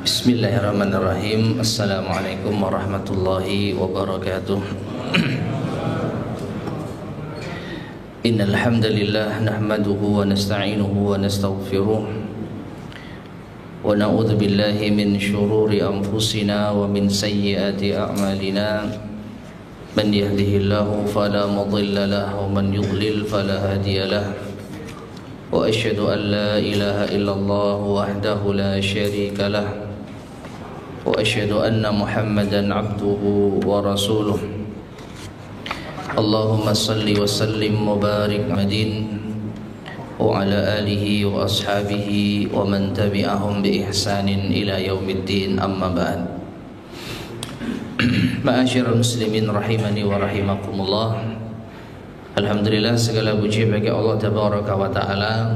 Bismillahirrahmanirrahim. Assalamualaikum warahmatullahi wabarakatuh. Innal hamdalillah nahmaduhu wa nasta'inuhu wa nastaghfiruh wa na'udzu billahi min shururi anfusina wa min sayyiati a'malina. Man yahdihillahu fala mudilla lahu wa man yudlil fala hadiya lahu. Wa asyhadu an la ilaha illallah wahdahu la syarika lah. Wa asyhadu anna Muhammadan abduhu wa rasuluh. Allahumma salli wa sallim wa barik Muhammadin wa ala alihi wa ashabihi wa man tabi'ahum bi ihsanin ila yaumiddin, amma ba'd. Ma'asyiral muslimin rahimani wa rahimakumullah. Alhamdulillah, segala puji bagi Allah Tabaraka wa Ta'ala.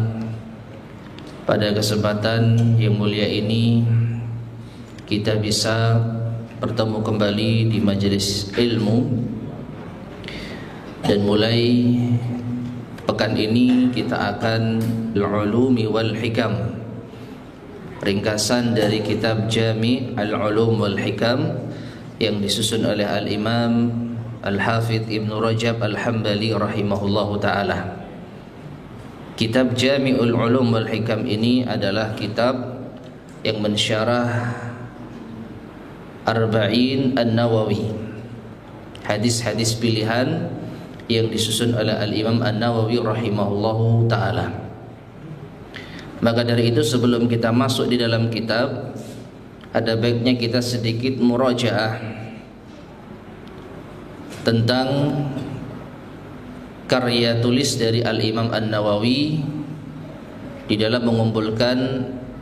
Pada kesempatan yang mulia ini kita bisa bertemu kembali di majelis ilmu, dan mulai pekan ini kita akan al-ulumi wal hikam, ringkasan dari kitab Jami' al-ulum wal hikam yang disusun oleh al-imam Al-Hafidh Ibnu Rajab Al-Hambali rahimahullahu ta'ala. Kitab Jami'ul Ulum wal Hikam ini adalah kitab yang mensyarah Arba'in An-Nawawi, hadis-hadis pilihan yang disusun oleh Al-Imam An-Nawawi rahimahullahu ta'ala. Maka dari itu, sebelum kita masuk di dalam kitab, ada baiknya kita sedikit murajaah tentang karya tulis dari Al-Imam An-Nawawi di dalam mengumpulkan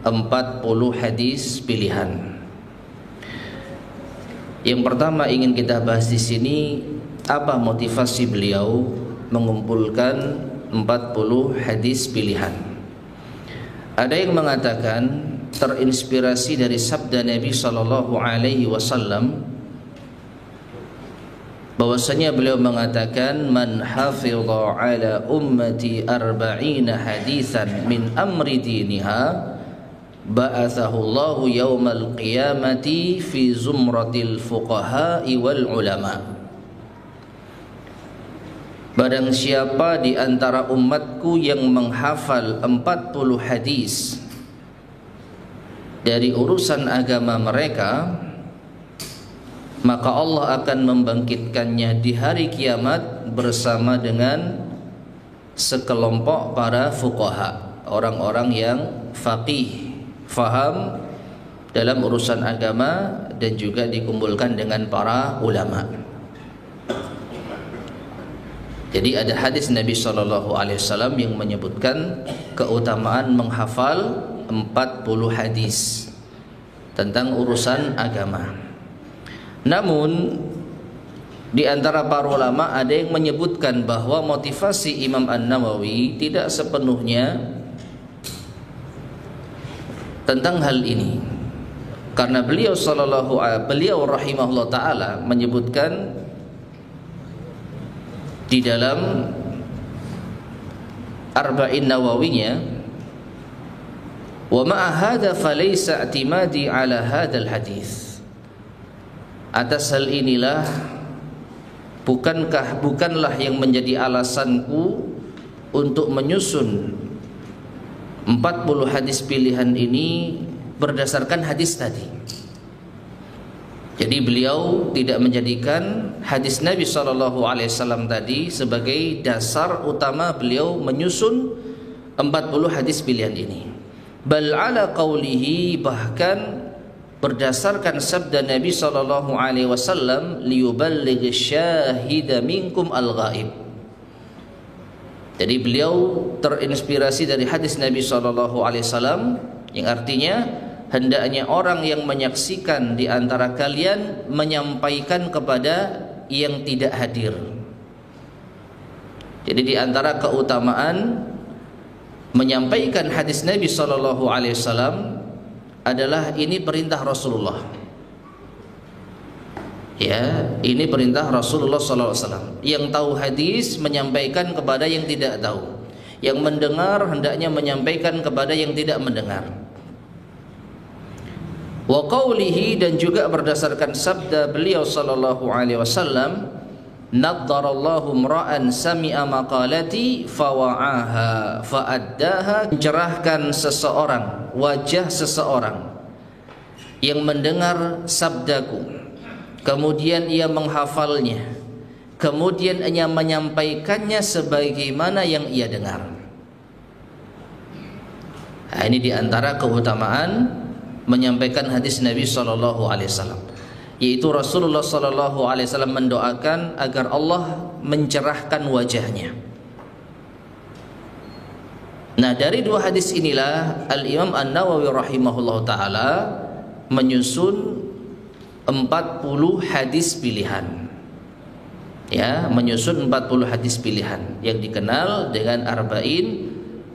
40 hadis pilihan. Yang pertama ingin kita bahas di sini, apa motivasi beliau mengumpulkan 40 hadis pilihan. Ada yang mengatakan terinspirasi dari sabda Nabi sallallahu alaihi wasallam, bahwasanya beliau mengatakan, man hafidha ala ummati arba'ina hadithan min amri diniha ba'athahu Allahu yawmal qiyamati fi zumratil fuqaha'i wal ulama. Barang siapa di antara umatku yang menghafal 40 hadis dari urusan agama mereka, maka Allah akan membangkitkannya di hari kiamat bersama dengan sekelompok para fuqaha, orang-orang yang faqih, faham dalam urusan agama, dan juga dikumpulkan dengan para ulama. Jadi ada hadis Nabi SAW yang menyebutkan keutamaan menghafal 40 hadis tentang urusan agama. Namun di antara para ulama ada yang menyebutkan bahwa motivasi Imam An-Nawawi tidak sepenuhnya tentang hal ini, karena beliau rahimahullah ta'ala menyebutkan di dalam Arba'in Nawawinya, wa ma'a hadha falaysa i'timadi ala hadzal hadis. Atas hal inilah bukanlah yang menjadi alasanku untuk menyusun 40 hadis pilihan ini berdasarkan hadis tadi. Jadi beliau tidak menjadikan hadis Nabi SAW tadi sebagai dasar utama beliau menyusun 40 hadis pilihan ini. Bal ala qawlihi, bahkan berdasarkan sabda Nabi SAW, liyuballigh syahida minkum al-ghaib. Jadi beliau terinspirasi dari hadis Nabi SAW yang artinya hendaknya orang yang menyaksikan di antara kalian menyampaikan kepada yang tidak hadir. Jadi di antara keutamaan menyampaikan hadis Nabi SAW adalah ini perintah Rasulullah. Ya, ini perintah Rasulullah SAW. Yang tahu hadis menyampaikan kepada yang tidak tahu. Yang mendengar hendaknya menyampaikan kepada yang tidak mendengar. Wa qawlihi, dan juga berdasarkan sabda beliau sallallahu alaihi wasallam, naddarallahu imra'an sami'a maqalati fawa'aha fa'addaha, mencerahkan seseorang, wajah seseorang yang mendengar sabdaku, kemudian ia menghafalnya, kemudian ia menyampaikannya sebagaimana yang ia dengar. Nah, ini diantara keutamaan menyampaikan hadis Nabi sallallahu alaihi wasallam, yaitu Rasulullah sallallahu alaihi wasallam mendoakan agar Allah mencerahkan wajahnya. Nah, dari dua hadis inilah Al-Imam An-Nawawi rahimahullah ta'ala menyusun 40 hadis pilihan. Ya, menyusun 40 hadis pilihan yang dikenal dengan Arba'in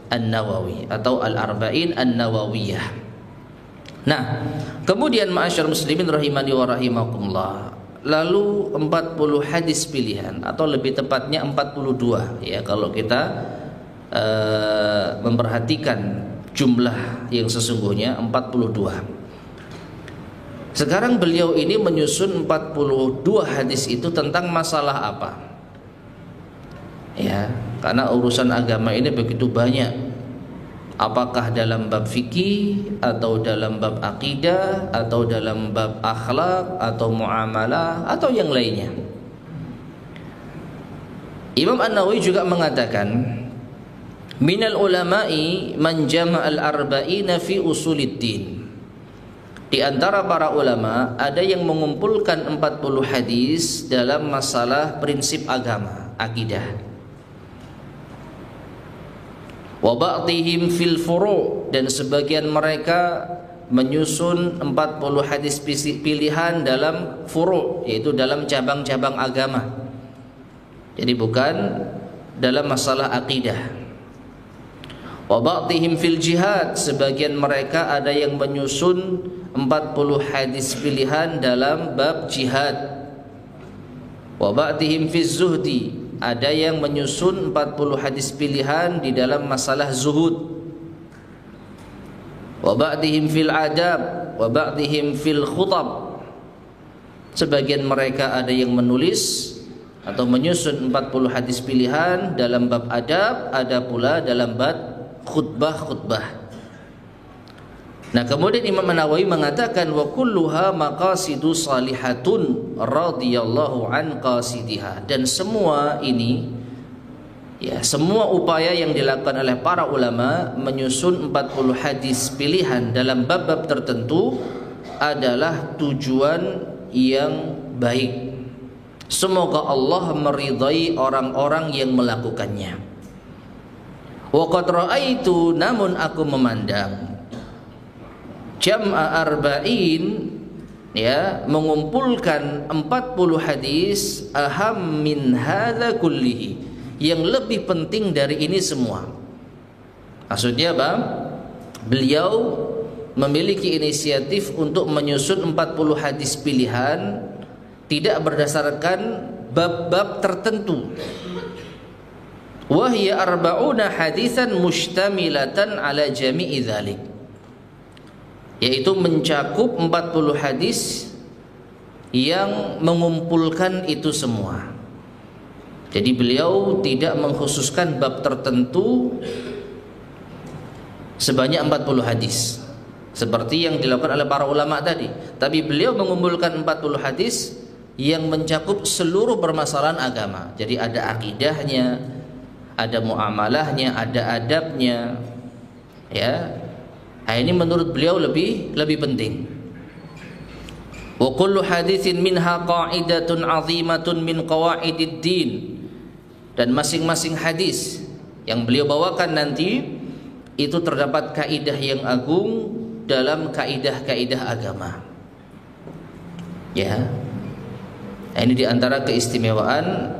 An-Nawawi atau Al-Arba'in An-Nawawiyah. Nah, kemudian ma'asyar muslimin rahimani wa rahimakumullah, lalu 40 hadis pilihan, atau lebih tepatnya 42 ya kalau kita memperhatikan jumlah yang sesungguhnya 42. Sekarang beliau ini menyusun 42 hadis itu tentang masalah apa? Ya, karena urusan agama ini begitu banyak. Apakah dalam bab fikih, atau dalam bab akidah, atau dalam bab akhlak, atau muamalah, atau yang lainnya. Imam An-Nawawi juga mengatakan, minal ulama'i man jama'al arba'ina fi usuliddin. Di antara para ulama ada yang mengumpulkan 40 hadis dalam masalah prinsip agama, akidah. Wa ba'dihim fil furu', dan sebagian mereka menyusun 40 hadis pilihan dalam furu', yaitu dalam cabang-cabang agama. Jadi bukan dalam masalah akidah. Wa ba'dihim fil jihad, sebagian mereka ada yang menyusun 40 hadis pilihan dalam bab jihad. Wa ba'dihim fiz zuhdi, ada yang menyusun 40 hadis pilihan di dalam masalah zuhud. Wa ba'dihim fil adab, wa ba'dihim fil khutab. Sebagian mereka ada yang menulis atau menyusun 40 hadis pilihan dalam bab adab, ada pula dalam bab khutbah-khutbah. Nah, kemudian Imam An-Nawawi mengatakan wa kulluha maqasidu salihatun radhiyallahu an qasidiha, dan semua ini ya, semua upaya yang dilakukan oleh para ulama menyusun 40 hadis pilihan dalam bab-bab tertentu adalah tujuan yang baik. Semoga Allah meridai orang-orang yang melakukannya. Wa qad ra'aitu, namun aku memandang, jam'a arba'in, ya, mengumpulkan 40 hadis, aham min hadza kullihi, yang lebih penting dari ini semua. Maksudnya apa? Beliau memiliki inisiatif untuk menyusun 40 hadis pilihan tidak berdasarkan bab-bab tertentu. Wa hiya arba'una hadisan mustamilatan ala jami'i dzalik, yaitu mencakup 40 hadis yang mengumpulkan itu semua. Jadi beliau tidak mengkhususkan bab tertentu sebanyak 40 hadis seperti yang dilakukan oleh para ulama tadi, tapi beliau mengumpulkan 40 hadis yang mencakup seluruh permasalahan agama. Jadi ada akidahnya, ada muamalahnya, ada adabnya, ya. Nah, ini menurut beliau lebih penting. Wa kullu haditsin minha qa'idatun 'azimatun min qawaidid din, dan masing-masing hadis yang beliau bawakan nanti itu terdapat kaidah yang agung dalam kaidah-kaidah agama. Ya. Nah, ini diantara keistimewaan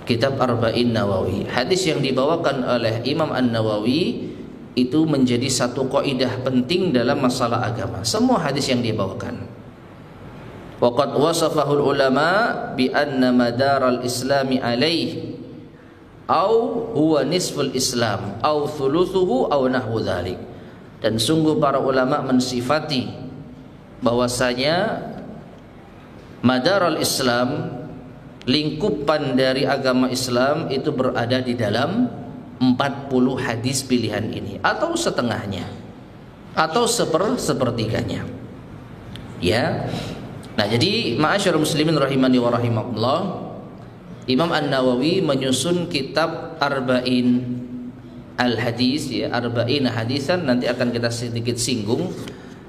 kitab Arba'in Nawawi. Hadis yang dibawakan oleh Imam An-Nawawi itu menjadi satu kaidah penting dalam masalah agama. Semua hadis yang dibawakan. Waqad wasafahul ulama bi anna madaral islami alaih au huwa nisful islam au thuluthuhu au nahwu dzalik. Dan sungguh para ulama mensifati bahwasanya madarul Islam, lingkupan dari agama Islam itu berada di dalam 40 hadis pilihan ini, atau setengahnya, atau sepertiganya. Ya. Nah, jadi ma'asyarul muslimin rahimani wa rahimakumullah, Imam An-Nawawi menyusun kitab Arba'in al-Hadis, ya, Arba'in hadisan. Nanti akan kita sedikit singgung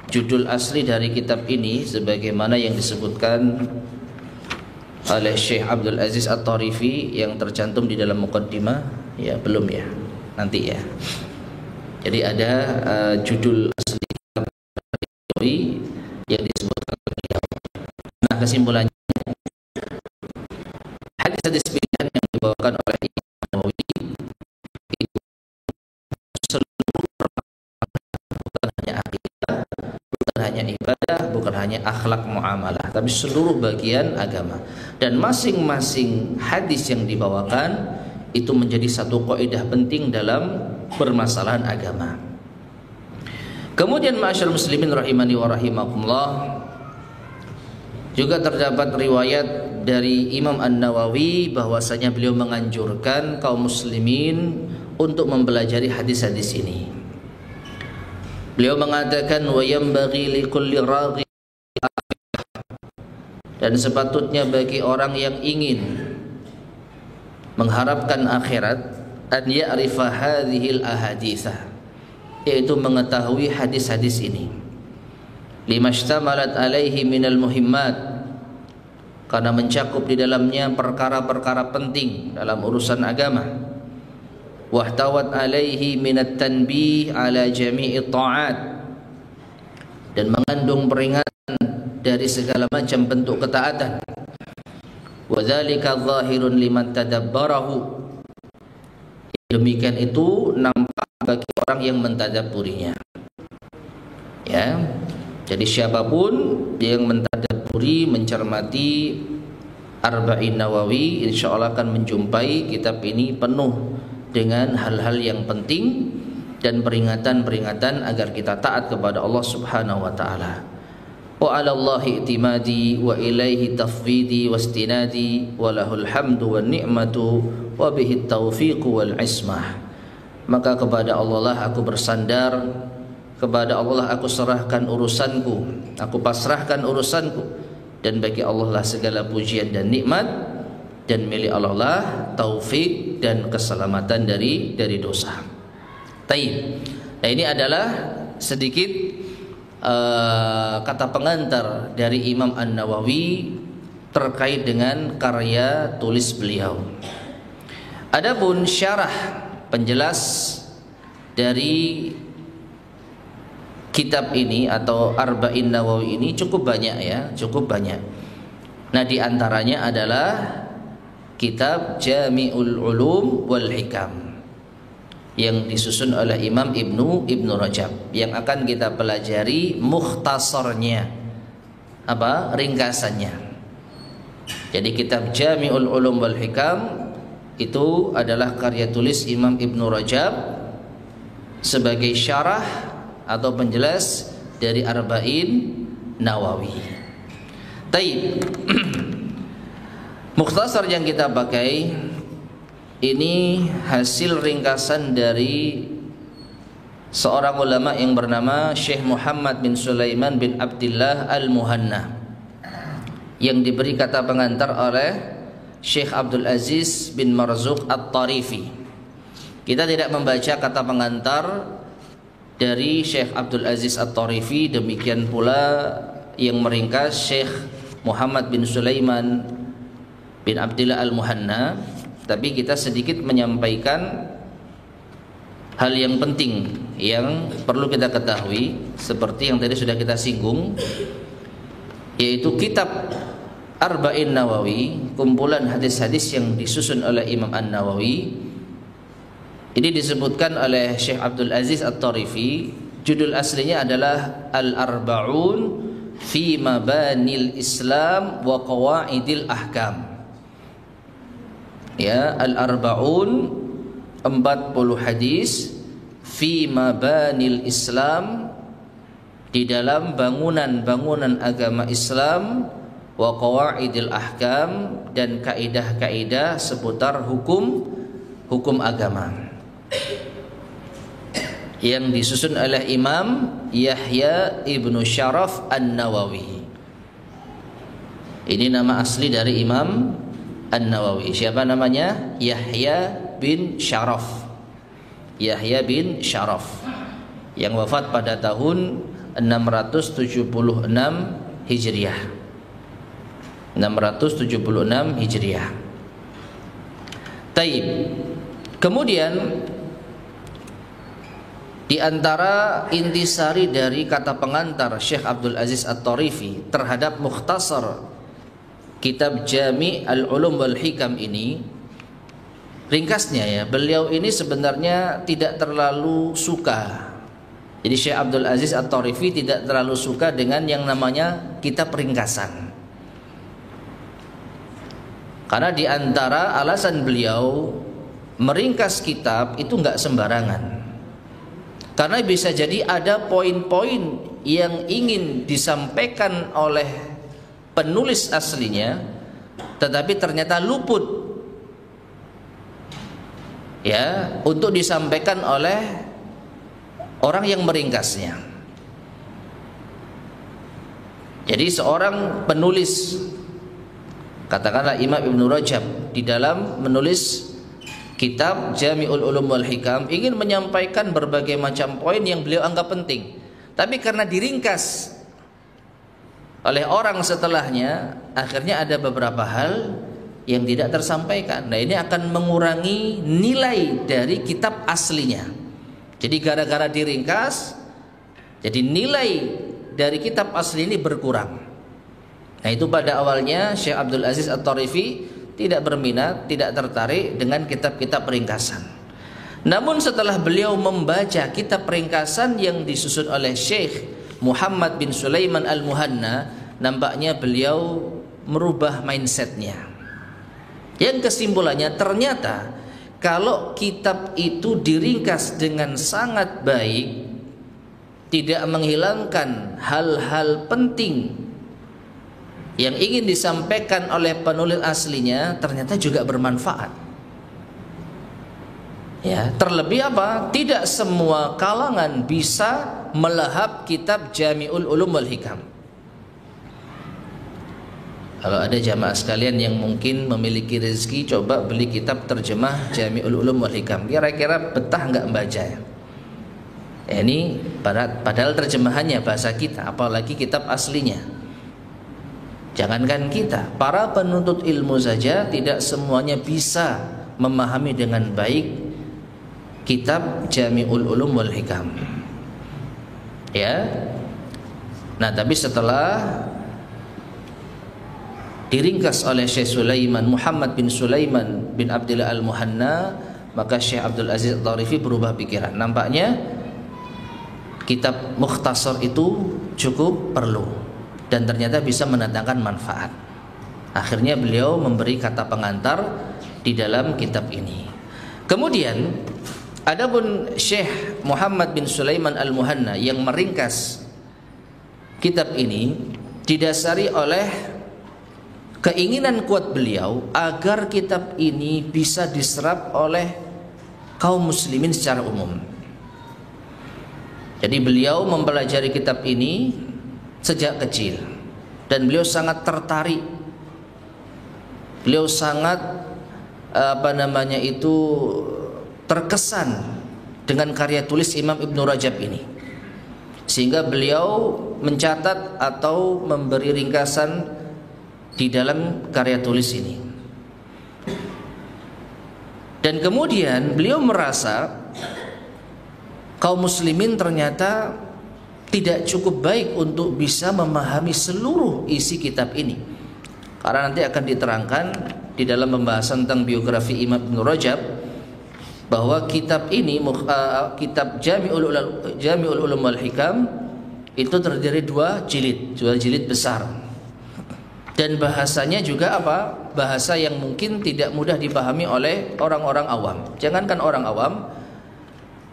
judul asli dari kitab ini sebagaimana yang disebutkan oleh Syekh Abdul Aziz At-Tarifi yang tercantum di dalam muqaddimah. Ya, belum ya, nanti ya. Jadi ada judul asli kitab Nawawi yang disebutkan. Nah, kesimpulannya, hadis-hadis pilihan yang dibawakan oleh Imam Nawawi itu seluruh, bukan hanya akidah, bukan hanya ibadah, bukan hanya akhlak muamalah, tapi seluruh bagian agama. Dan masing-masing hadis yang dibawakan itu menjadi satu kaidah penting dalam permasalahan agama. Kemudian ma'asyarul muslimin rahimani wa rahimakumullah, juga terdapat riwayat dari Imam An-Nawawi bahwasanya beliau menganjurkan kaum muslimin untuk mempelajari hadis-hadis ini. Beliau mengatakan wa yanbaghi likulli raghi, dan sepatutnya bagi orang yang ingin mengharapkan akhirat, an ya'rifa hadhil ahaditsah, yaitu mengetahui hadis-hadis ini, limashtamalat alaihi minal muhimmat, karena mencakup di dalamnya perkara-perkara penting dalam urusan agama, wahtawat alaihi minat tanbih ala jami'i ta'at, dan mengandung peringatan dari segala macam bentuk ketaatan, wadzalika zahirun liman tadabbarahu, demikian itu nampak bagi orang yang mentadabburinya. Ya, jadi siapapun yang mentadabburi, mencermati Arba'in Nawawi, insya Allah akan menjumpai kitab ini penuh dengan hal-hal yang penting dan peringatan-peringatan agar kita taat kepada Allah Subhanahu wa taala. Wa 'ala Allahi i'timadi wa ilaihi tafwidi wastinadi wa lahul hamdu wan ni'matu wa bihi taufiq wal ismah. Maka kepada Allah lah aku bersandar, kepada Allah aku serahkan urusanku, aku pasrahkan urusanku, dan bagi Allah lah segala pujian dan nikmat, dan milik Allah lah taufik dan keselamatan dari dosa. Taib. Nah, ini adalah sedikit kata pengantar dari Imam An-Nawawi terkait dengan karya tulis beliau. Adapun syarah, penjelas dari kitab ini atau Arba'in Nawawi ini cukup banyak, ya, cukup banyak. Nah, di antaranya adalah kitab Jami'ul Ulum wal Hikam yang disusun oleh Imam Ibnu Rajab, yang akan kita pelajari mukhtasarnya, ringkasannya. Jadi kitab Jami'ul Ulum wal Hikam itu adalah karya tulis Imam Ibnu Rajab sebagai syarah atau penjelas dari Arba'in Nawawi. Taib. Mukhtasar yang kita pakai ini hasil ringkasan dari seorang ulama yang bernama Syekh Muhammad bin Sulaiman bin Abdullah Al-Muhanna, yang diberi kata pengantar oleh Syekh Abdul Aziz bin Marzuq At-Tarifi. Kita tidak membaca kata pengantar dari Syekh Abdul Aziz At-Tarifi, demikian pula yang meringkas Syekh Muhammad bin Sulaiman bin Abdullah Al-Muhanna, tapi kita sedikit menyampaikan hal yang penting yang perlu kita ketahui, seperti yang tadi sudah kita singgung, yaitu kitab Arba'in Nawawi, kumpulan hadis-hadis yang disusun oleh Imam An-Nawawi. Ini disebutkan oleh Syekh Abdul Aziz At-Tarifi, judul aslinya adalah Al-Arba'un fi Mabanil Islam wa Qawaidil Ahkam. Ya, Al-Arba'un, 40 hadis, fi Mabanil Islam, di dalam bangunan-bangunan agama Islam, wa qawaidil ahkam, dan kaidah-kaidah seputar hukum agama yang disusun oleh Imam Yahya ibnu Syaraf An-Nawawi. Ini nama asli dari Imam An-Nawawi. Siapa namanya? Yahya bin Syaraf. Yahya bin Syaraf yang wafat pada tahun 676 Hijriah. 676 Hijriah. Taib. Kemudian di antara intisari dari kata pengantar Syekh Abdul Aziz At-Tarifi terhadap mukhtasar kitab Jami' al-Ulum wal Hikam ini, ringkasnya ya, beliau ini sebenarnya tidak terlalu suka. Jadi Syekh Abdul Aziz At-Tarifi tidak terlalu suka dengan yang namanya kitab ringkasan. Karena di antara alasan beliau meringkas kitab itu enggak sembarangan. Karena bisa jadi ada poin-poin yang ingin disampaikan oleh penulis aslinya tetapi ternyata luput ya untuk disampaikan oleh orang yang meringkasnya. Jadi seorang penulis, katakanlah Imam Ibnu Rajab, di dalam menulis kitab Jami'ul Ulum wal Hikam ingin menyampaikan berbagai macam poin yang beliau anggap penting, tapi karena diringkas oleh orang setelahnya, akhirnya ada beberapa hal yang tidak tersampaikan. Nah, ini akan mengurangi nilai dari kitab aslinya. Jadi gara-gara diringkas, jadi nilai dari kitab asli ini berkurang. Nah, itu pada awalnya Syekh Abdul Aziz At-Tarifi tidak berminat, tidak tertarik dengan kitab-kitab ringkasan. Namun setelah beliau membaca kitab ringkasan yang disusun oleh Syekh Muhammad bin Sulaiman Al-Muhanna, nampaknya beliau merubah mindsetnya. Yang kesimpulannya ternyata kalau kitab itu diringkas dengan sangat baik, tidak menghilangkan hal-hal penting yang ingin disampaikan oleh penulis aslinya, ternyata juga bermanfaat. Ya, terlebih apa? Tidak semua kalangan bisa melahap kitab Jami'ul Ulum wal Hikam. Kalau ada jamaah sekalian yang mungkin memiliki rezeki, coba beli kitab terjemah Jami'ul Ulum wal Hikam. Kira-kira betah enggak membaca ya? Ini padahal terjemahannya bahasa kita, apalagi kitab aslinya. Jangankan kita, para penuntut ilmu saja tidak semuanya bisa memahami dengan baik kitab Jami'ul Ulum wal Hikam. Ya. Nah, tapi setelah diringkas oleh Syekh Sulaiman Muhammad bin Sulaiman bin Abdullah Al-Muhanna, maka Syekh Abdul Aziz At-Tarifi berubah pikiran. Nampaknya kitab mukhtasar itu cukup perlu dan ternyata bisa mendatangkan manfaat. Akhirnya beliau memberi kata pengantar di dalam kitab ini. Kemudian adapun Syekh Muhammad bin Sulaiman Al-Muhanna yang meringkas kitab ini didasari oleh keinginan kuat beliau agar kitab ini bisa diserap oleh kaum muslimin secara umum. Jadi beliau mempelajari kitab ini sejak kecil dan beliau sangat tertarik. Beliau sangat terkesan dengan karya tulis Imam Ibnu Rajab ini. Sehingga beliau mencatat atau memberi ringkasan di dalam karya tulis ini. Dan kemudian beliau merasa kaum muslimin ternyata tidak cukup baik untuk bisa memahami seluruh isi kitab ini. Karena nanti akan diterangkan di dalam pembahasan tentang biografi Imam Ibnu Rajab bahwa kitab ini, kitab Jami'ul Ulum wal Hikam, itu terdiri dua jilid besar. Dan bahasanya juga apa? Bahasa yang mungkin tidak mudah dipahami oleh orang-orang awam. Jangankan orang awam,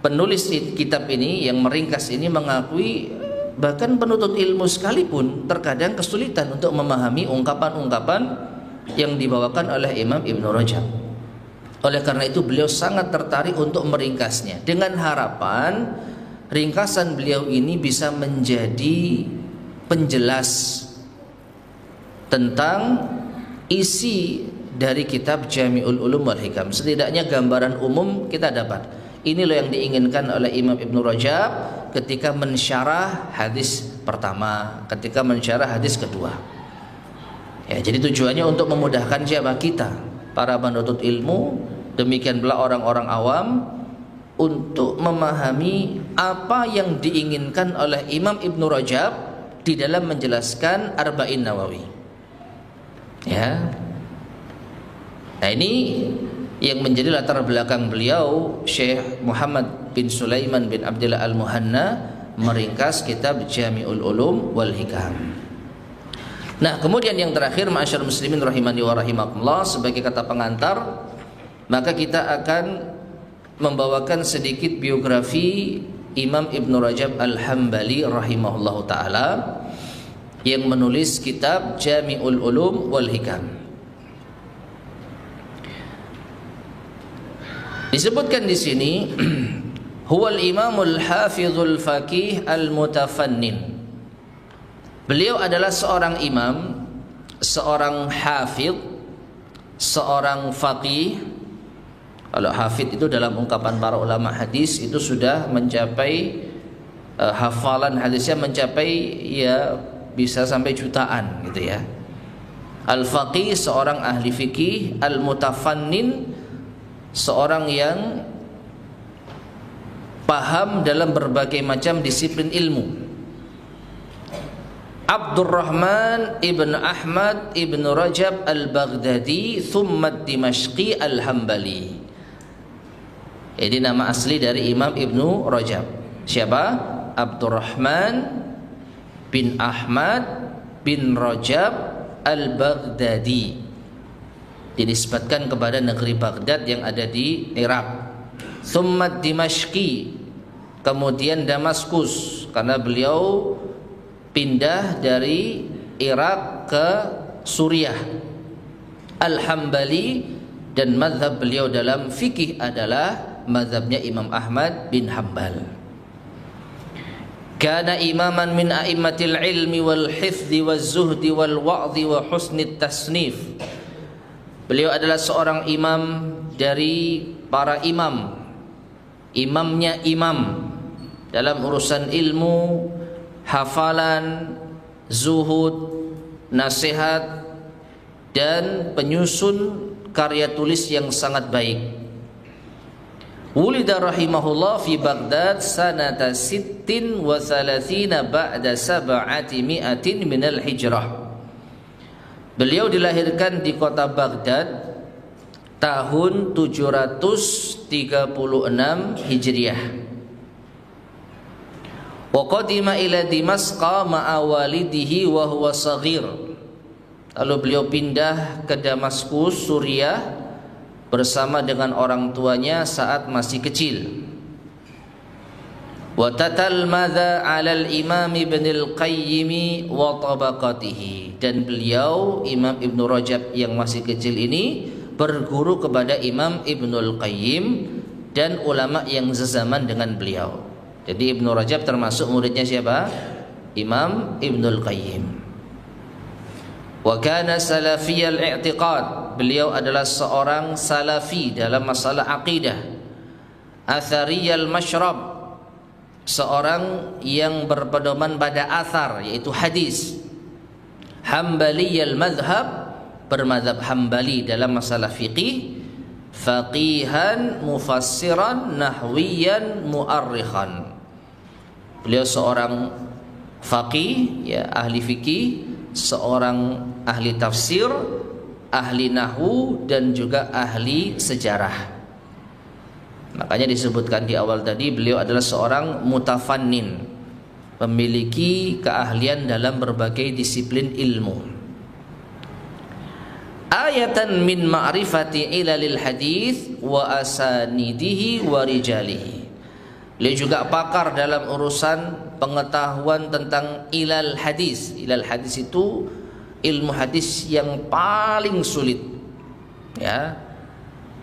penulis kitab ini yang meringkas ini mengakui bahkan penuntut ilmu sekalipun terkadang kesulitan untuk memahami ungkapan-ungkapan yang dibawakan oleh Imam Ibn Rajab. Oleh karena itu beliau sangat tertarik untuk meringkasnya, dengan harapan ringkasan beliau ini bisa menjadi penjelas tentang isi dari kitab Jami'ul Ulum wal Hikam. Setidaknya gambaran umum kita dapat. Ini loh yang diinginkan oleh Imam Ibn Rajab ketika mensyarah hadis pertama, ketika mensyarah hadis kedua. Ya, jadi tujuannya untuk memudahkan siapa? Kita, para penuntut ilmu, demikian pula orang-orang awam, untuk memahami apa yang diinginkan oleh Imam Ibn Rajab di dalam menjelaskan Arba'in Nawawi. Ya. Nah, ini yang menjadi latar belakang beliau, Syekh Muhammad bin Sulaiman bin Abdullah Al-Muhanna, meringkas kitab Jami'ul Ulum wal Hikam. Nah, kemudian yang terakhir, ma'asyarul muslimin rahimani wa rahimakumullah, sebagai kata pengantar, maka kita akan membawakan sedikit biografi Imam Ibn Rajab Al-Hambali rahimahullahu ta'ala, yang menulis kitab Jami'ul Ulum wal Hikam. Disebutkan di sini huwal imamul hafizul faqih al-mutafannin. Beliau adalah seorang imam, seorang hafidh, seorang faqih. Kalau hafidh itu dalam ungkapan para ulama hadis itu sudah mencapai hafalan hadisnya mencapai ya bisa sampai jutaan gitu ya. Al-faqih seorang ahli fikih, al-mutafannin seorang yang paham dalam berbagai macam disiplin ilmu. Abdurrahman ibn Ahmad ibn Rajab al-Baghdadi thumma Dimashqi al-Hambali. Ini nama asli dari Imam Ibn Rajab. Siapa? Abdurrahman bin Ahmad bin Rajab al-Baghdadi. Dinisbatkan kepada negeri Baghdad yang ada di Irak. Thumma Dimashqi, kemudian Damaskus, karena beliau pindah dari Irak ke Suriah. Al-Hambali, dan mazhab beliau dalam fikih adalah mazhabnya Imam Ahmad bin Hanbal. Kana imaman min a'immatil ilmi wal hifdzi waz zuhdi wal wa'dhi wa husnit tasnif. Beliau adalah seorang imam dari para imam, imamnya imam dalam urusan ilmu, hafalan, zuhud, nasihat, dan penyusun karya tulis yang sangat baik. Wulida rahimahullah fi Baghdad sanata 36 ba'da 700 minal hijrah. Beliau dilahirkan di kota Baghdad tahun 736 Hijriah. Wa qadima ila Dimasqa ma'a walidihi wa huwa shaghir. Lalu beliau pindah ke Damaskus, Suriah, bersama dengan orang tuanya saat masih kecil. Wa tatalmadha 'ala al-Imam Ibn al-Qayyim wa tabaqatihi. Dan beliau Imam Ibn Rajab yang masih kecil ini berguru kepada Imam Ibn al-Qayyim dan ulama yang sezaman dengan beliau. Jadi Ibn Rajab termasuk muridnya siapa? Imam Ibn al-Qayyim. Wa kana salafiyal i'tiqad. Beliau adalah seorang salafi dalam masalah akidah. Athariyal mashrab, seorang yang berpedoman pada athar, yaitu hadis. Hambaliyal madhab, bermadhab Hambali dalam masalah fiqih. Faqihan mufassiran nahwiyan mu'arrikhan. Beliau seorang faqih, ya, ahli fikih, seorang ahli tafsir, ahli nahwu, dan juga ahli sejarah. Makanya disebutkan di awal tadi beliau adalah seorang mutafannin, memiliki keahlian dalam berbagai disiplin ilmu. Ayatan min ma'rifati ilalil hadis wa asanidihi wa rijalihi. Beliau juga pakar dalam urusan pengetahuan tentang ilal hadis. Ilal hadis itu ilmu hadis yang paling sulit, ya.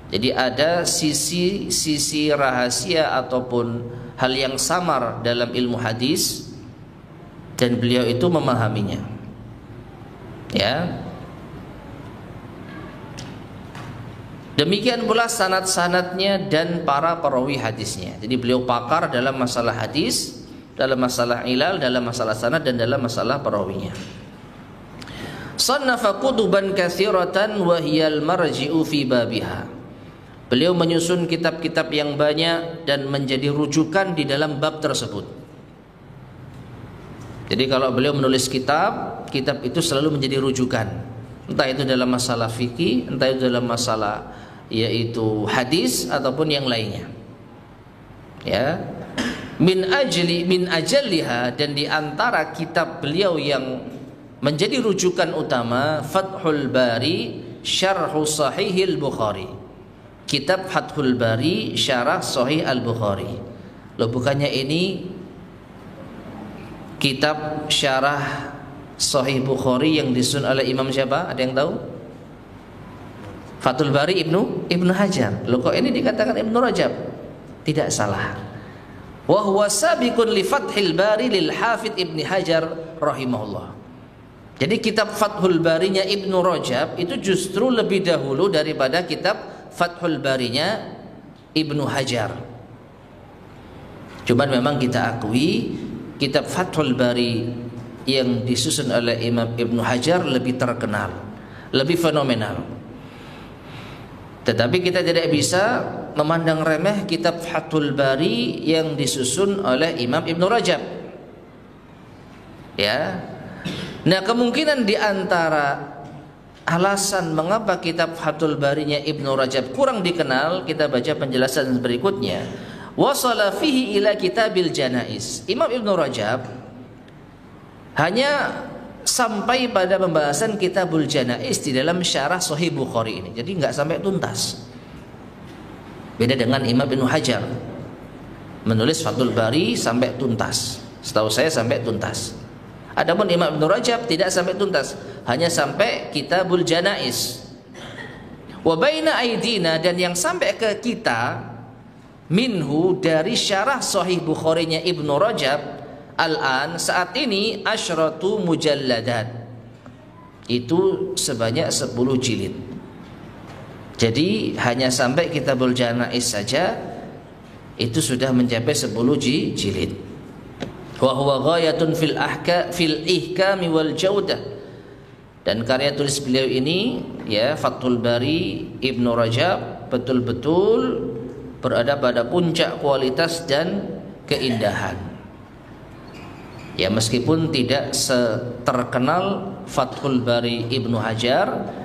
Jadi ada sisi rahasia ataupun hal yang samar dalam ilmu hadis, dan beliau itu memahaminya, ya. Demikian pula sanad-sanadnya dan para perawi hadisnya. Jadi beliau pakar dalam masalah hadis, dalam masalah ilal, dalam masalah sanad, dan dalam masalah perawinya. Sannafa kutuban katsiratan wa hiyal marji'u fi babiha. Beliau menyusun kitab-kitab yang banyak dan menjadi rujukan di dalam bab tersebut. Jadi kalau beliau menulis kitab itu selalu menjadi rujukan. Entah itu dalam masalah fikih, entah itu dalam masalah yaitu hadis ataupun yang lainnya. Ya. Min ajalliha, dan di antara kitab beliau yang menjadi rujukan utama Fathul Bari Syarh Sahih Al-Bukhari. Kitab Fathul Bari Syarah Sahih Al-Bukhari. Loh, bukannya ini kitab syarah Sahih Bukhari yang disusun oleh Imam siapa? Ada yang tahu? Fathul Bari Ibnu Hajar. Loh, kok ini dikatakan Ibnu Rajab? Tidak salah. Wa huwa sabiqun li Fathil Bari lil Hafidz Ibnu Hajar rahimahullah. Jadi kitab Fathul Barinya Ibnu Rajab itu justru lebih dahulu daripada kitab Fathul Barinya Ibnu Hajar. Cuman memang kita akui kitab Fathul Bari yang disusun oleh Imam Ibnu Hajar lebih terkenal, lebih fenomenal. Tetapi kita tidak bisa memandang remeh kitab Fathul Bari yang disusun oleh Imam Ibnu Rajab. Ya. Nah, kemungkinan di antara alasan mengapa kitab Fathul Barinya Ibnu Rajab kurang dikenal, kita baca penjelasan berikutnya. Wasala fihi ila kitabil janaiz. Imam Ibnu Rajab hanya sampai pada pembahasan kitabul janaiz di dalam syarah Sahih Bukhari ini. Jadi nggak sampai tuntas. Beda dengan Imam Ibnu Hajar, menulis Fathul Bari sampai tuntas. Setahu saya sampai tuntas. Adapun Imam Ibnu Rajab tidak sampai tuntas, hanya sampai kitabul janaiz. Wa baina aidina, dan yang sampai ke kita minhu dari syarah Sahih Bukharinya Ibnu Rajab al-an saat ini asyratu mujalladat, itu sebanyak 10 jilid. Jadi hanya sampai kitabul janaiz saja itu sudah mencapai 10 jilid. Wa huwa ghayatun fil ihkami wal jaudah, dan karya tulis beliau ini, ya, Fathul Bari Ibnu Rajab, betul-betul berada pada puncak kualitas dan keindahan. Ya, meskipun tidak seterkenal Fathul Bari Ibnu Hajar,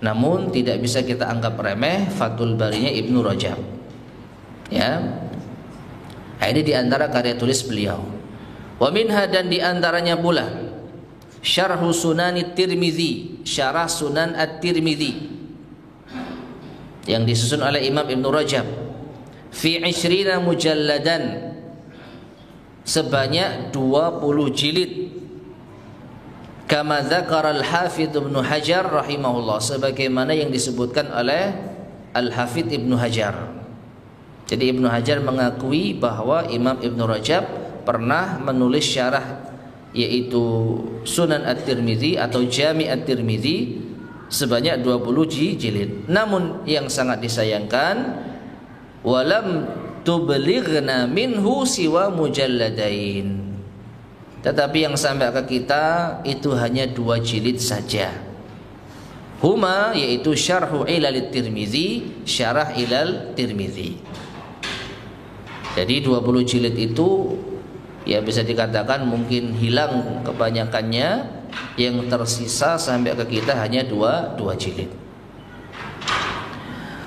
namun tidak bisa kita anggap remeh Fathul Barinya Ibnu Rajab. Ya. Nah, ini diantara karya tulis beliau. Wa minha, dan diantaranya pula Syarhu Sunanit Tirmidzi, Syarah Sunan At-Tirmidzi yang disusun oleh Imam Ibnu Rajab fi 20 mujalladan, sebanyak 20 jilid. Kama dzakara al-Hafidz Ibnu Hajar rahimahullah, sebagaimana yang disebutkan oleh Al-Hafidz Ibnu Hajar. Jadi Ibnu Hajar mengakui bahwa Imam Ibnu Rajab pernah menulis syarah yaitu Sunan At-Tirmidzi atau Jami' At-Tirmidzi sebanyak 20 jilid. Namun yang sangat disayangkan, walam tublighna minhu siwa mujalladain, tetapi yang sampai ke kita itu hanya 2 jilid saja. Huma, yaitu Syarhu Ilal Tirmidzi, Syarah Ilal Tirmidzi. Jadi 20 jilid itu ya bisa dikatakan mungkin hilang kebanyakannya, yang tersisa sampai ke kita hanya 2 jilid.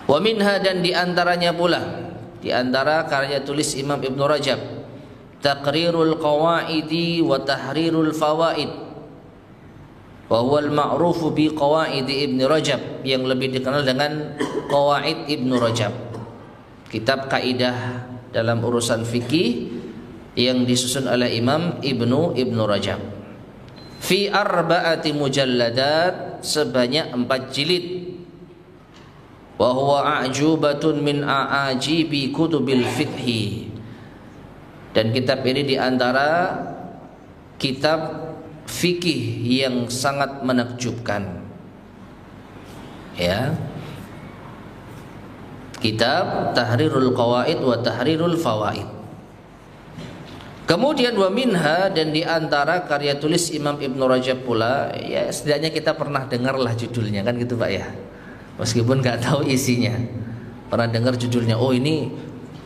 Wa minha, dan diantaranya pula, diantara karya tulis Imam Ibnu Rajab, Taqrirul Qawaidi wa Tahrirul Fawaid, wa huwa al-ma'rufu bi Qawaid Ibnu Rajab, yang lebih dikenal dengan Qawaid Ibnu Rajab, kitab kaidah dalam urusan fikih yang disusun oleh Imam Ibnu Rajab. Fi arba'ati mujalladat, sebanyak 4 jilid. Wa huwa a'jubatun min a'ajibi kutubil fiqhi. Dan kitab ini diantara kitab fikih yang sangat menakjubkan. Ya. Kitab Tahrirul Qawaid wa Tahrirul Fawaid. Kemudian wa minha, dan diantara karya tulis Imam Ibnu Rajab pula, ya setidaknya kita pernah dengarlah judulnya, kan gitu Pak ya, meskipun nggak tahu isinya, pernah dengar judulnya. Oh ini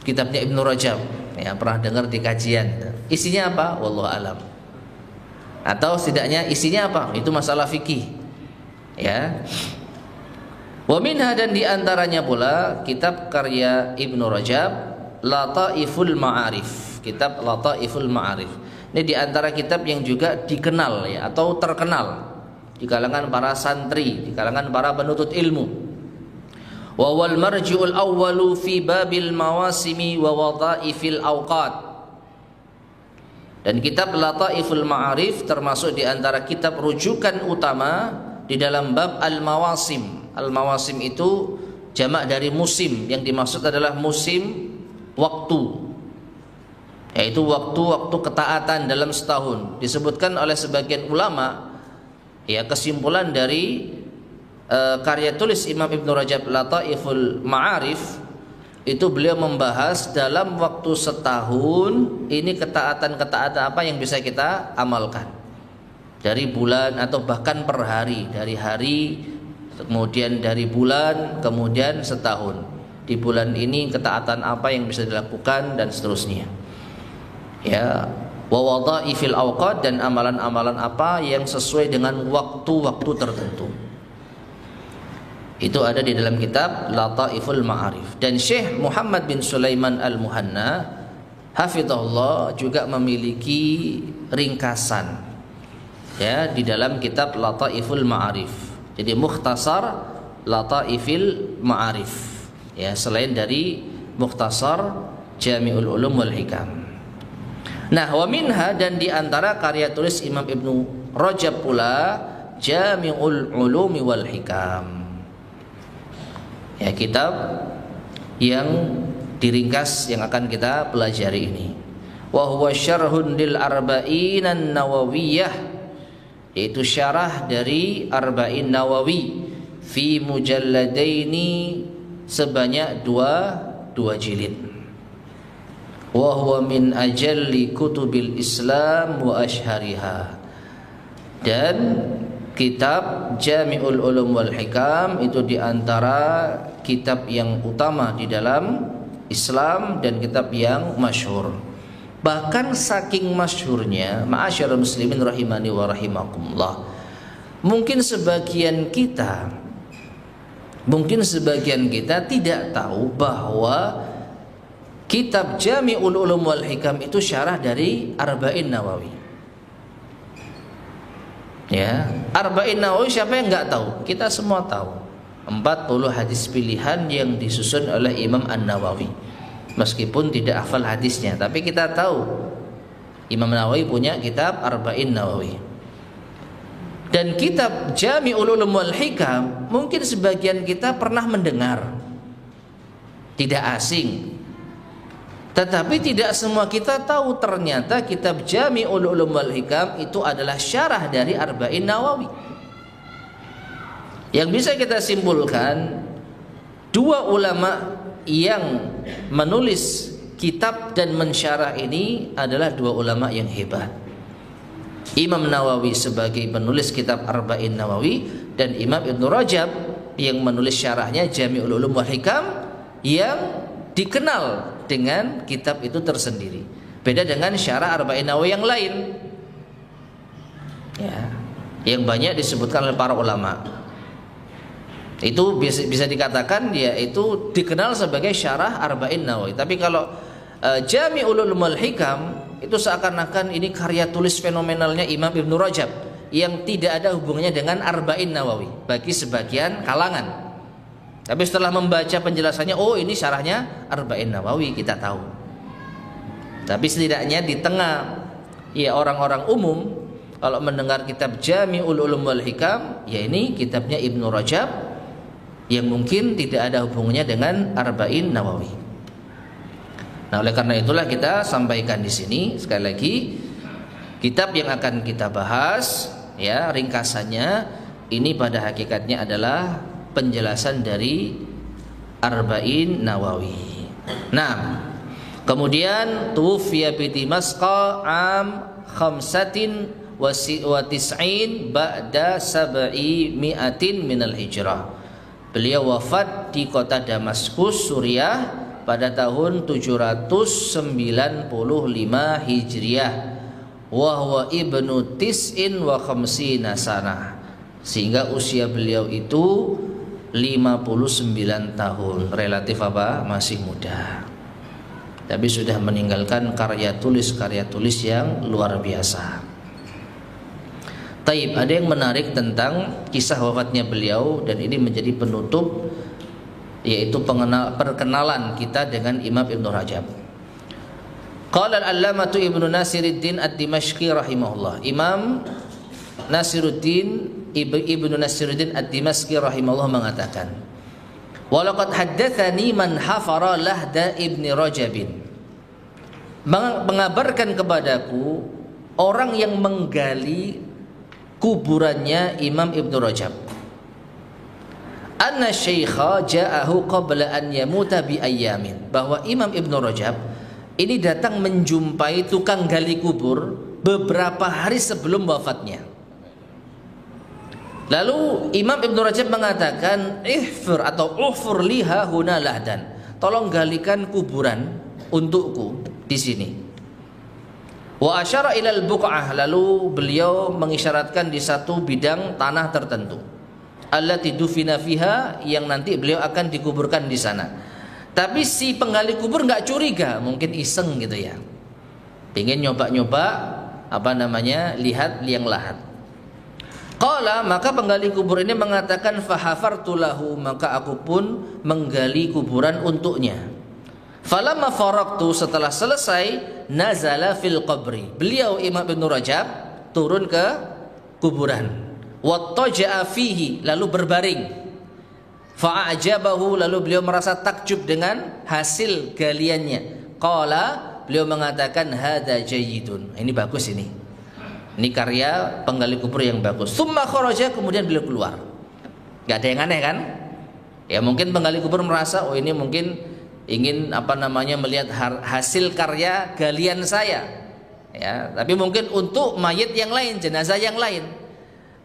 kitabnya Ibnu Rajab, ya pernah dengar di kajian. Isinya apa? Wallahu alam. Atau setidaknya isinya apa? Itu masalah fikih, ya. Wa minha, dan diantaranya pula kitab karya Ibnu Rajab, Lataiful Ma'arif. Kitab Lataiful Ma'arif ini diantara kitab yang juga dikenal, ya, atau terkenal di kalangan para santri, di kalangan para penuntut ilmu. Wa wal marji'ul awwalu fi babil mawasimi wa wadhaifil awqat. Dan kitab Lataiful Ma'arif termasuk diantara kitab rujukan utama di dalam bab al-mawasim. Al-mawasim itu jamak dari musim, yang dimaksud adalah musim waktu, yaitu waktu-waktu ketaatan dalam setahun. Disebutkan oleh sebagian ulama, ya kesimpulan dari karya tulis Imam Ibnu Rajab Lataiful Ma'arif itu, beliau membahas dalam waktu setahun ini ketaatan-ketaatan apa yang bisa kita amalkan dari bulan atau bahkan per hari, dari hari, kemudian dari bulan, kemudian setahun. Di bulan ini ketaatan apa yang bisa dilakukan dan seterusnya. Ya, wa wadhaifil awqat, dan amalan-amalan apa yang sesuai dengan waktu-waktu tertentu. Itu ada di dalam kitab Lataiful Ma'arif. Dan Syekh Muhammad bin Sulaiman Al-Muhanna hafizahullah juga memiliki ringkasan, ya, di dalam kitab Lataiful Ma'arif. Jadi mukhtasar Lataifil Ma'arif, ya, selain dari mukhtasar Jami'ul Ulum wal Hikam. Nah, wa minha, dan diantara karya tulis Imam Ibnu Rajab pula Jami'ul Ulumi wal Hikam, ya, kitab yang diringkas yang akan kita pelajari ini. Wa huwa syarhun lil arba'in an-nawawiyah, yaitu syarah dari Arba'in Nawawi fi mujalladaini, sebanyak dua jilid. Wa huwa min ajalli kutubil Islam wa ashhariha. Dan kitab Jami'ul Ulum wal Hikam itu diantara kitab yang utama di dalam Islam dan kitab yang masyhur. Bahkan saking masyhurnya, ma'asyiral muslimin rahimani wa rahimakumullah, mungkin sebagian kita tidak tahu bahwa kitab Jami'ul Ulum wal Hikam itu syarah dari Arba'in Nawawi. Ya, Arba'in Nawawi siapa yang enggak tahu? Kita semua tahu. 40 hadis pilihan yang disusun oleh Imam An-Nawawi. Meskipun tidak hafal hadisnya, tapi kita tahu Imam Nawawi punya kitab Arba'in Nawawi. Dan kitab Jami'ul Ulum wal Hikam mungkin sebagian kita pernah mendengar, tidak asing. Tetapi tidak semua kita tahu ternyata kitab Jami'ul Ulum wal Hikam itu adalah syarah dari Arba'in Nawawi. Yang bisa kita simpulkan, dua ulama yang menulis kitab dan mensyarah ini adalah dua ulama yang hebat. Imam Nawawi sebagai penulis kitab Arba'in Nawawi, dan Imam Ibnu Rajab yang menulis syarahnya Jami'ul Ulum wal Hikam, yang dikenal dengan kitab itu tersendiri. Beda dengan syarah Arba'in Nawawi yang lain, ya, yang banyak disebutkan oleh para ulama. Itu bisa dikatakan dia itu dikenal sebagai syarah Arba'in Nawawi. Tapi kalau Jami'ul Ulum wal Hikam itu seakan-akan ini karya tulis fenomenalnya Imam Ibnu Rajab yang tidak ada hubungannya dengan Arba'in Nawawi bagi sebagian kalangan. Tapi setelah membaca penjelasannya, oh ini syarahnya Arba'in Nawawi, kita tahu. Tapi setidaknya di tengah ya orang-orang umum kalau mendengar kitab Jami'ul Ulum wal Hikam, ya ini kitabnya Ibnu Rajab yang mungkin tidak ada hubungannya dengan Arba'in Nawawi. Nah, oleh karena itulah kita sampaikan di sini sekali lagi kitab yang akan kita bahas ya ringkasannya ini pada hakikatnya adalah penjelasan dari Arba'in Nawawi. Nah, kemudian tuwfiya bi Dimasqa am khamsatin wa tis'in ba'da sab'i mi'atin minal hijrah. Beliau wafat di kota Damaskus, Suriah pada tahun 795 Hijriah. Wa huwa ibnu tis'in wa khamsina sanah. Sehingga usia beliau itu 59 tahun. Relatif apa? Masih muda. Tapi sudah meninggalkan karya tulis yang luar biasa. Taib, ada yang menarik tentang kisah wafatnya beliau dan ini menjadi penutup yaitu perkenalan kita dengan Imam Ibnu Rajab. Qala al-allamatu Ibnu Nasiruddin ad-Dimashqi rahimahullah. Imam Ibnu Nasiruddin ad-Dimashqi rahimahullah mengatakan, walaqad haddatsani man hafara lahda Ibni Rajabin. Mengabarkan kepadaku orang yang menggali kuburannya Imam Ibnu Rajab. Anna syaikha ja'ahu qabla an yamuta bi ayyamin. Bahwa Imam Ibnu Rajab ini datang menjumpai tukang gali kubur beberapa hari sebelum wafatnya. Lalu Imam Ibnu Rajab mengatakan, ihfir atau uhfur liha huna lahdan. Tolong galikan kuburan untukku di sini. Wa asyara ilal buq'ah, lalu beliau mengisyaratkan di satu bidang tanah tertentu. Allati dufina fiha, yang nanti beliau akan dikuburkan di sana. Tapi si penggali kubur nggak curiga, mungkin iseng gitu ya. Pengen nyoba-nyoba lihat liang lahat. Qala, maka penggali kubur ini mengatakan fahafartu lahu, maka aku pun menggali kuburan untuknya. Falamma faraqtu, setelah selesai, nazala fil qabri. Beliau Imam Ibnu Rajab turun ke kuburan. Wattaja'a fihi, lalu berbaring. Fa'ajabahu, lalu beliau merasa takjub dengan hasil galiannya. Qala, beliau mengatakan hadza jayyidun. Ini bagus ini. Ini karya penggali kubur yang bagus. Tsumma kharaja, kemudian beliau keluar. Enggak ada yang aneh kan? Ya mungkin penggali kubur merasa oh ini mungkin ingin melihat hasil karya galian saya. Ya, tapi mungkin untuk mayit yang lain, jenazah yang lain.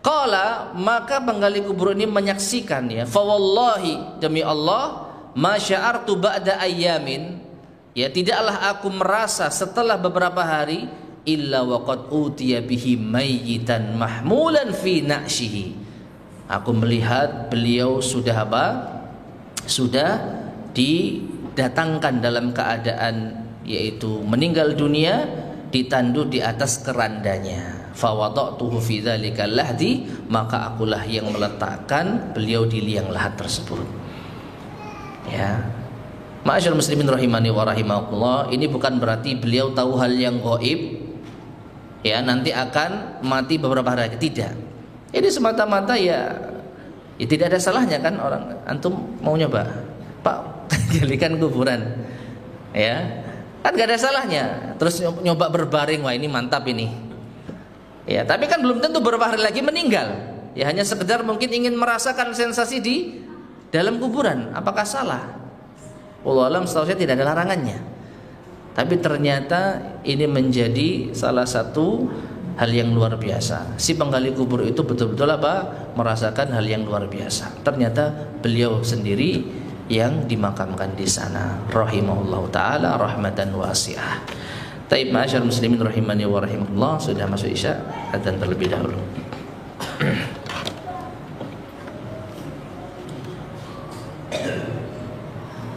Qala, maka penggali kubur ini menyaksikan ya, fa wallahi, demi Allah, ma sya'artu ba'da ayyamin, ya tidaklah aku merasa setelah beberapa hari illa waqad utiya bihi mayyitan mahmulan fi na'shihi. Aku melihat beliau sudah sudah didatangkan dalam keadaan yaitu meninggal dunia, ditandu di atas kerandanya. Fa wada'tuhu fi dzalikal lahdi, maka akulah yang meletakkan beliau di liang lahat tersebut. Ya. Ma'asyiral muslimin rahimani wa rahimakumullah, ini bukan berarti beliau tahu hal yang gaib. Ya, nanti akan mati beberapa hari lagi, tidak. Ini semata-mata ya tidak ada salahnya kan orang antum mau nyoba, Pak, galikan kuburan. Ya. Kan gak ada salahnya. Terus nyoba berbaring, wah ini mantap ini. Ya, tapi kan belum tentu beberapa hari lagi meninggal. Ya hanya sekedar mungkin ingin merasakan sensasi di dalam kuburan. Apakah salah? Wallahu alam, setahu saya tidak ada larangannya. Tapi ternyata ini menjadi salah satu hal yang luar biasa. Si penggali kubur itu betul-betul merasakan hal yang luar biasa. Ternyata beliau sendiri yang dimakamkan di sana. Rahimahullahu taala rahmatan wasi'ah. Taib, ma'asyar muslimin rahimani wa rahimakumullah, sudah masuk isya, adzan terlebih dahulu.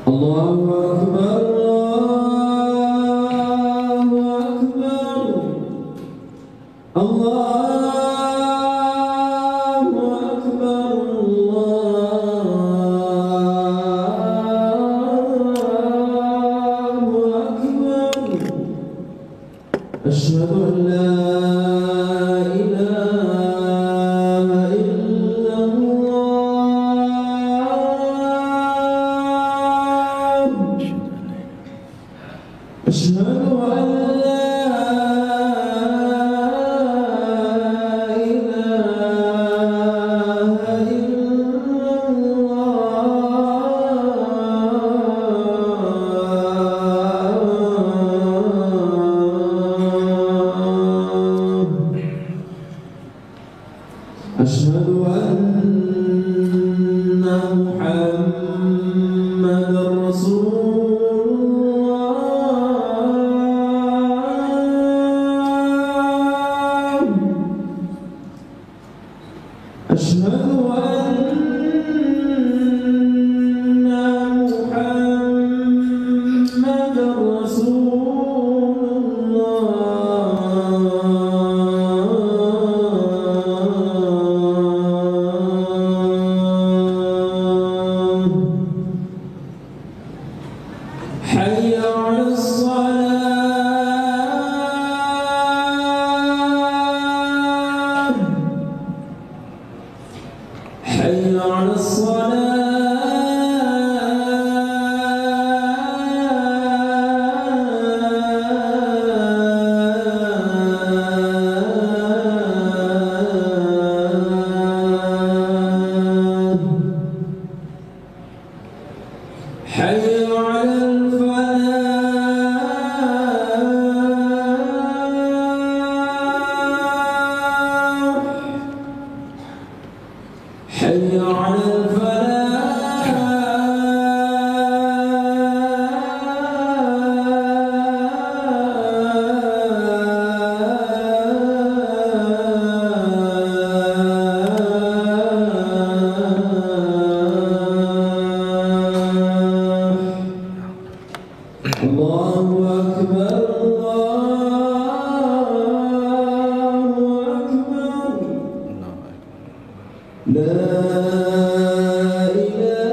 Allahu akbar, Allahu akbar, Allahu akbar, Allahu akbar. أشهد أن محمدا رسول الله. أشهد أن محمدا رسول الله. حي على الصلاة. حي على الصلاة. حي على الفلاح. حي على الفلاح. الله أكبر الله أكبر. لا إله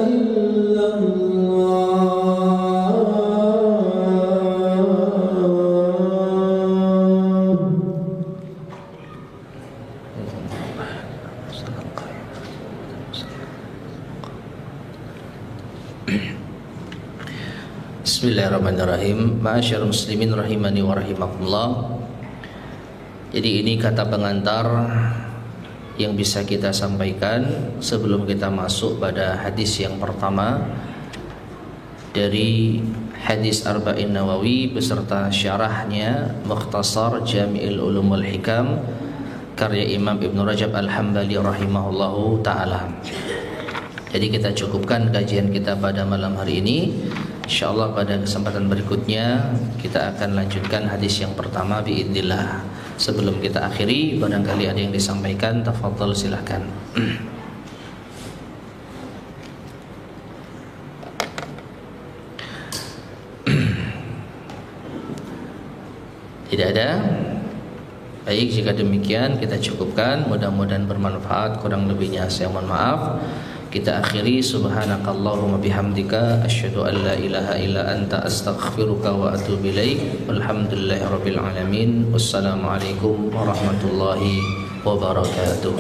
إلا الله. Bismillahirrahmanirrahim. Ma'asyarul muslimin rahimani wa rahimakumullah. Jadi ini kata pengantar yang bisa kita sampaikan sebelum kita masuk pada hadis yang pertama dari hadis Arba'in Nawawi beserta syarahnya Mukhtasar Jami'il Ulum wal Hikam karya Imam Ibn Rajab Al-Hambali rahimahullahu ta'ala. Jadi kita cukupkan kajian kita pada malam hari ini. InsyaAllah pada kesempatan berikutnya kita akan lanjutkan hadis yang pertama biidznillah. Sebelum kita akhiri, barangkali ada yang disampaikan, tafadhal silahkan. Tidak ada? Baik, jika demikian kita cukupkan. Mudah-mudahan bermanfaat. Kurang lebihnya saya mohon maaf. Kita akhiri subhanakallahumma bihamdika asyhadu an la ilaha illa anta astaghfiruka wa atubu ilaik. Walhamdulillahirabbil alamin. Wassalamualaikum warahmatullahi wabarakatuh.